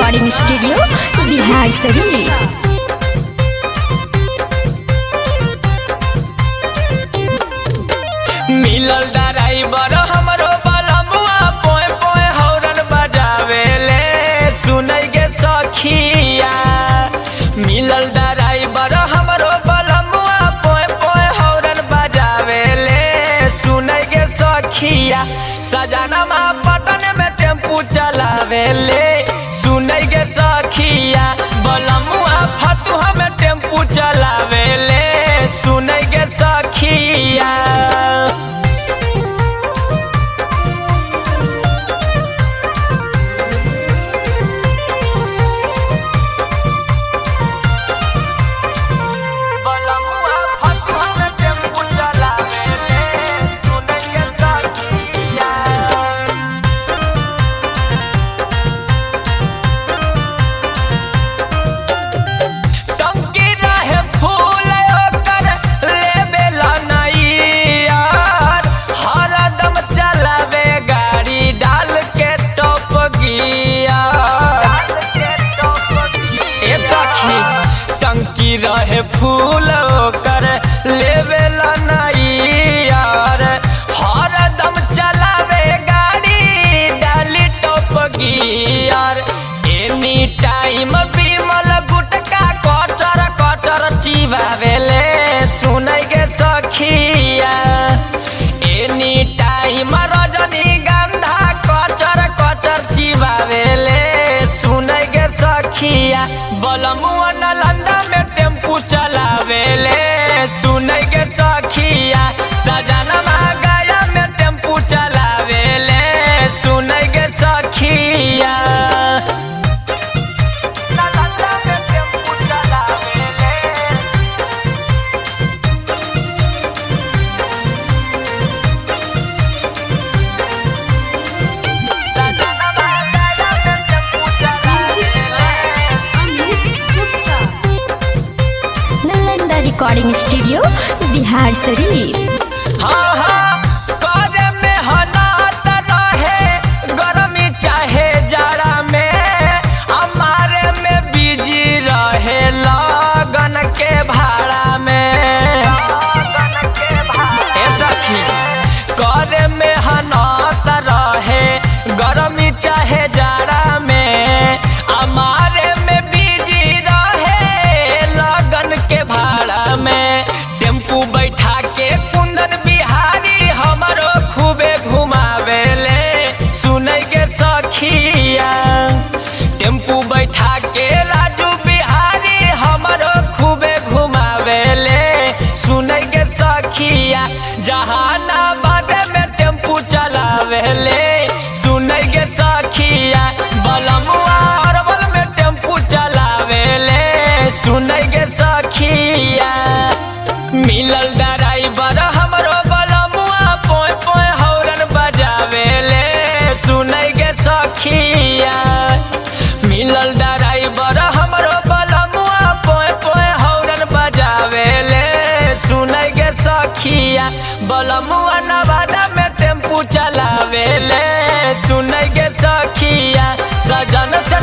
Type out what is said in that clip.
Recording studio Bihar Sharif. मिलल driver हमरो बलमुआ पोए पोए हॉर्न बजावेले सुनै गे सखिया। मिलल ड्राइवर हमरो बलमुआ पोए पोए हॉर्न बजावेले सुनै गे सखिया। सजनमा पटन में टेम्पू चलावेले सुनै गे सखिया। बलमुआ फतुहा में टेम्पू चलावेले सुनै गे सखिया। टंकी रहे फूल ओकर लेवेला नहीं यार, हरदम चलावे गाड़ी डाली टॉप गियर। एनी टाइम बिमल गुटका कचर कचर चिबावेले सुनै गे सखिया। एनी टाइम रजनीगंधा कचर कचर चिबावेले सुनै गे सखिया। बलमुआ नालंदा में टेम्पू चलावेले सुनै गे सखिया। सजनमा गया में टेम्पू चलावेले सुनै गे सखिया। नालंदा में टेम्पू चलावेले सजनमा गया में टेम्पू चलावेले। Nalanda recording studio Bihar Sharif. हाँ हाँ करे में हनात रहे गर्मी चाहे जाड़ा में, हमारे में बिजी रहे लगन के भाड़ा में। ए सखी करे में हनात रहे गर्मी चाहे जाड़ा में, हमारे में बिजी रहे लगन के भाड़ा में। टेम्पू बैठा के कुंदन बिहारी हमरो खूबे घुमावेले सुनै गे सखिया। टेम्पू बैठा के राजू बिहारी हमरो खूबे घुमावेले सुनै गे सखिया। जहानाबाद में टेम्पू चलावेले सुनै गे सखिया। बलमुआ अरवल में टेम्पू चलावेले सुनै गे सखिया। मिलल ड्राइवर हमरो बलमुआ पोए पोए हॉर्न बजावेले सुनै गे सखिया। मिलल ड्राइवर हमरो बलमुआ पोए पोए हॉर्न बजावेले सुनै गे सखिया। बलमुआ नवादा में टेम्पू चलावेले सुनै गे सखिया। सजन से